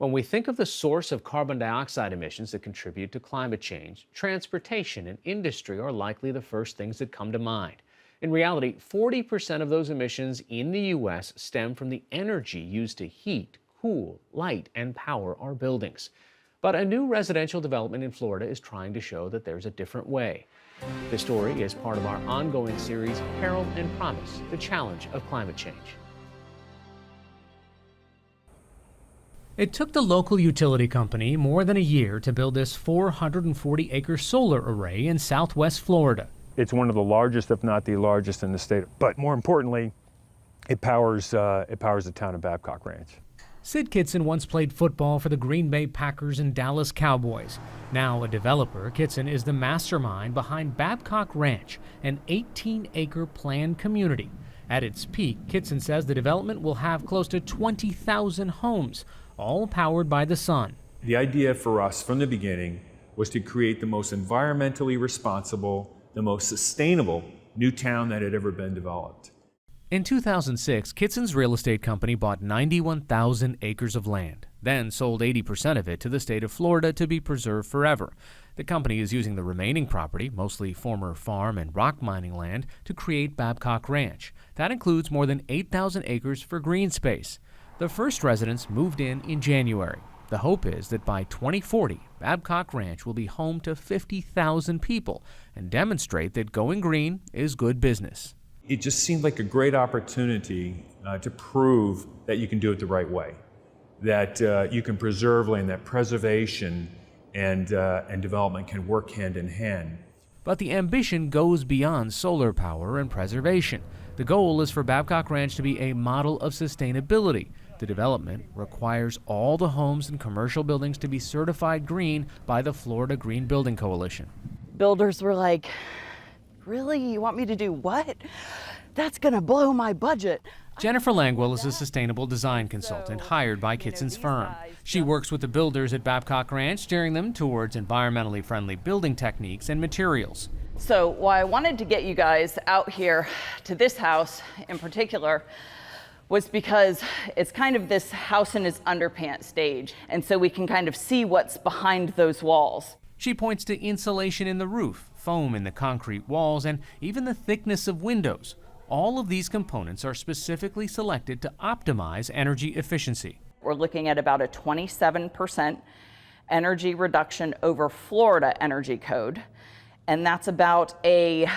When we think of the source of carbon dioxide emissions that contribute to climate change, transportation and industry are likely the first things that come to mind. In reality, 40% of those emissions in the U.S. stem from the energy used to heat, cool, light, and power our buildings. But a new residential development in Florida is trying to show that there's a different way. This story is part of our ongoing series, Peril and Promise, the challenge of climate change. It took the local utility company more than a year to build this 440-acre solar array in southwest Florida. It's one of the largest, if not the largest in the state. But more importantly, it powers the town of Babcock Ranch. Sid Kitson once played football for the Green Bay Packers and Dallas Cowboys. Now a developer, Kitson is the mastermind behind Babcock Ranch, an 18-acre planned community. At its peak, Kitson says the development will have close to 20,000 homes, all powered by the sun. The idea for us from the beginning was to create the most environmentally responsible, the most sustainable new town that had ever been developed. In 2006, Kitson's real estate company bought 91,000 acres of land, then sold 80% of it to the state of Florida to be preserved forever. The company is using the remaining property, mostly former farm and rock mining land, to create Babcock Ranch. That includes more than 8,000 acres for green space. The first residents moved in January. The hope is that by 2040, Babcock Ranch will be home to 50,000 people and demonstrate that going green is good business. It just seemed like a great opportunity to prove that you can do it the right way, that you can preserve land, that preservation and development can work hand in hand. But the ambition goes beyond solar power and preservation. The goal is for Babcock Ranch to be a model of sustainability. The development requires all the homes and commercial buildings to be certified green by the Florida Green Building Coalition. Builders were like, "Really? You want me to do what? That's gonna blow my budget." Jennifer Langwell is a sustainable design consultant hired by Kitson's firm. She works with the builders at Babcock Ranch, steering them towards environmentally friendly building techniques and materials. So why I wanted to get you guys out here to this house in particular was because it's kind of this house in its underpants stage, and so we can kind of see what's behind those walls. She points to insulation in the roof, foam in the concrete walls, and even the thickness of windows. All of these components are specifically selected to optimize energy efficiency. We're looking at about a 27% energy reduction over Florida Energy Code, and that's about a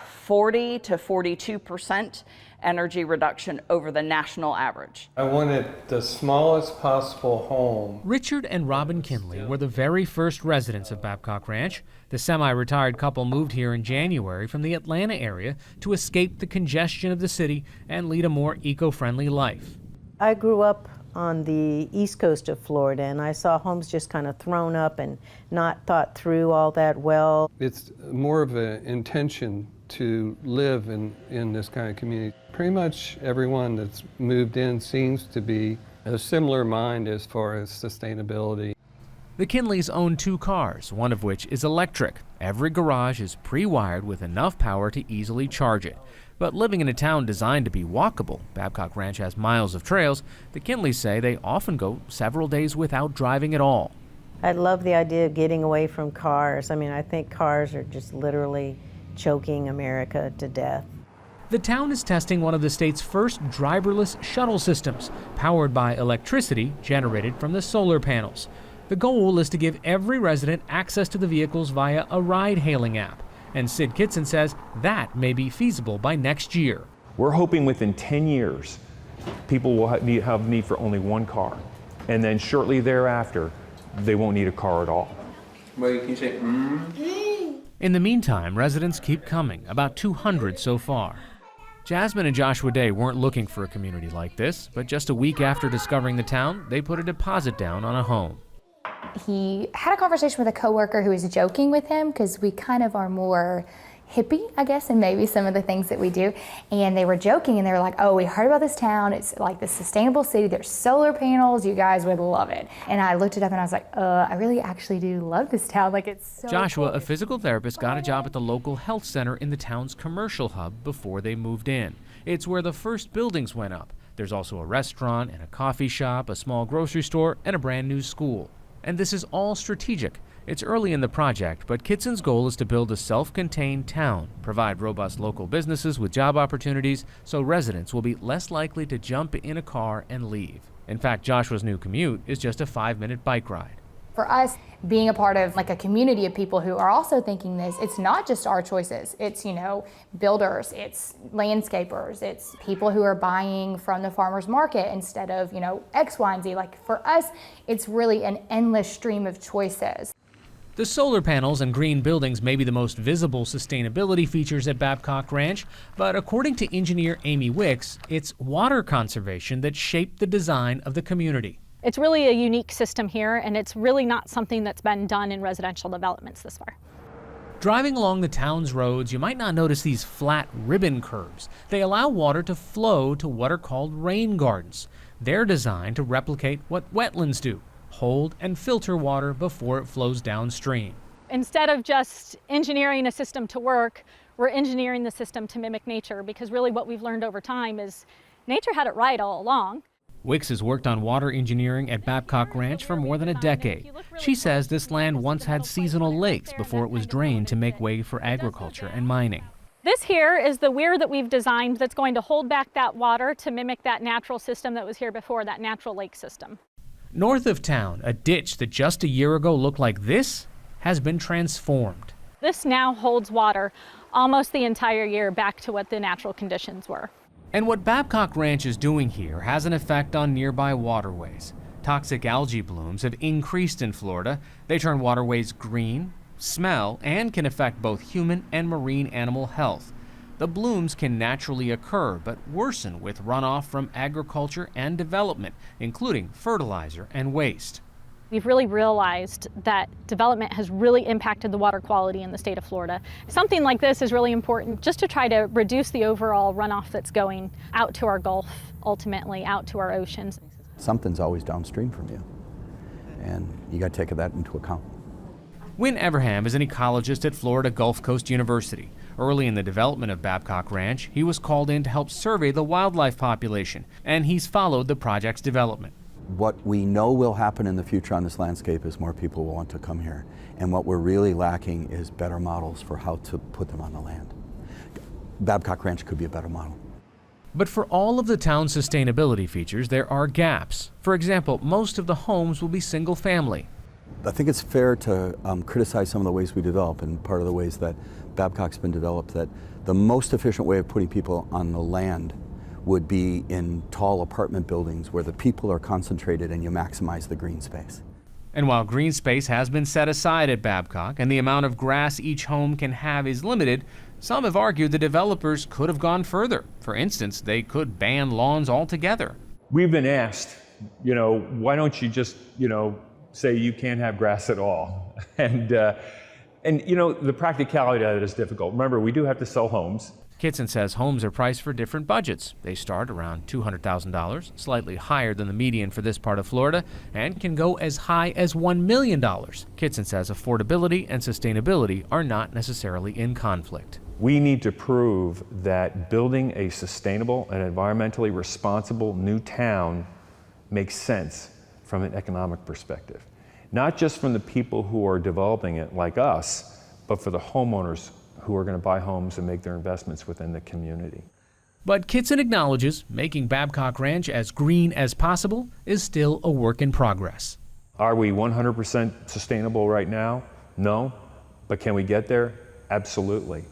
40 to 42% energy reduction over the national average. I wanted the smallest possible home. Richard and Robin Kinley were the very first residents of Babcock Ranch. The semi-retired couple moved here in January from the Atlanta area to escape the congestion of the city and lead a more eco-friendly life. I grew up on the east coast of Florida, and I saw homes just kind of thrown up and not thought through all that well. It's more of an intention to live in this kind of community. Pretty much everyone that's moved in seems to be a similar mind as far as sustainability. The Kinleys own 2 cars, one of which is electric. Every garage is pre-wired with enough power to easily charge it. But living in a town designed to be walkable, Babcock Ranch has miles of trails, the Kinleys say they often go several days without driving at all. I love the idea of getting away from cars. I mean, I think cars are just literally choking America to death. The town is testing one of the state's first driverless shuttle systems, powered by electricity generated from the solar panels. The goal is to give every resident access to the vehicles via a ride-hailing app. And Sid Kitson says that may be feasible by next year. We're hoping within 10 years, people will have need for only one car. And then shortly thereafter, they won't need a car at all. Well, you can say, In the meantime, residents keep coming, about 200 so far. Jasmine and Joshua Day weren't looking for a community like this, but just a week after discovering the town, they put a deposit down on a home. He had a conversation with a coworker who was joking with him because we kind of are more hippie, I guess, and maybe some of the things that we do. And they were joking and they were like, "Oh, we heard about this town. It's like the sustainable city. There's solar panels. You guys would love it." And I looked it up and I was like, I really actually do love this town. Like, it's so Joshua, cool. a physical therapist, got a job at the local health center in the town's commercial hub before they moved in. It's where the first buildings went up. There's also a restaurant and a coffee shop, a small grocery store, and a brand new school. And this is all strategic. It's early in the project, but Kitson's goal is to build a self-contained town, provide robust local businesses with job opportunities, so residents will be less likely to jump in a car and leave. In fact, Joshua's new commute is just a 5-minute bike ride. For us, being a part of like a community of people who are also thinking this, it's not just our choices. It's, builders, it's landscapers, it's people who are buying from the farmer's market instead of, X, Y, and Z. Like for us, it's really an endless stream of choices. The solar panels and green buildings may be the most visible sustainability features at Babcock Ranch, but according to engineer Amy Wicks, it's water conservation that shaped the design of the community. It's really a unique system here, and it's really not something that's been done in residential developments this far. Driving along the town's roads, you might not notice these flat ribbon curves. They allow water to flow to what are called rain gardens. They're designed to replicate what wetlands do: hold and filter water before it flows downstream. Instead of just engineering a system to work, we're engineering the system to mimic nature, because really what we've learned over time is nature had it right all along. Wicks has worked on water engineering at Babcock Ranch for more than a decade. She says this land once had seasonal lakes before it was drained to make way for agriculture and mining. This here is the weir that we've designed that's going to hold back that water to mimic that natural system that was here before, that natural lake system. North of town, a ditch that just a year ago looked like this has been transformed. This now holds water almost the entire year back to what the natural conditions were. And what Babcock Ranch is doing here has an effect on nearby waterways. Toxic algae blooms have increased in Florida. They turn waterways green, smell, and can affect both human and marine animal health. The blooms can naturally occur, but worsen with runoff from agriculture and development, including fertilizer and waste. We've really realized that development has really impacted the water quality in the state of Florida. Something like this is really important just to try to reduce the overall runoff that's going out to our Gulf, ultimately out to our oceans. Something's always downstream from you, and you got to take that into account. Wynn Everham is an ecologist at Florida Gulf Coast University. Early in the development of Babcock Ranch, he was called in to help survey the wildlife population, and he's followed the project's development. What we know will happen in the future on this landscape is more people will want to come here. And what we're really lacking is better models for how to put them on the land. Babcock Ranch could be a better model. But for all of the town's sustainability features, there are gaps. For example, most of the homes will be single family. I think it's fair to criticize some of the ways we develop, and part of the ways that Babcock's been developed, that the most efficient way of putting people on the land would be in tall apartment buildings where the people are concentrated and you maximize the green space. And while green space has been set aside at Babcock and the amount of grass each home can have is limited, some have argued the developers could have gone further. For instance, they could ban lawns altogether. We've been asked, why don't you just, say you can't have grass at all? And the practicality of it is difficult. Remember, we do have to sell homes. Kitson says homes are priced for different budgets. They start around $200,000, slightly higher than the median for this part of Florida, and can go as high as $1 million. Kitson says affordability and sustainability are not necessarily in conflict. We need to prove that building a sustainable and environmentally responsible new town makes sense from an economic perspective. Not just from the people who are developing it like us, but for the homeowners who are going to buy homes and make their investments within the community. But Kitson acknowledges making Babcock Ranch as green as possible is still a work in progress. Are we 100% sustainable right now? No. But can we get there? Absolutely.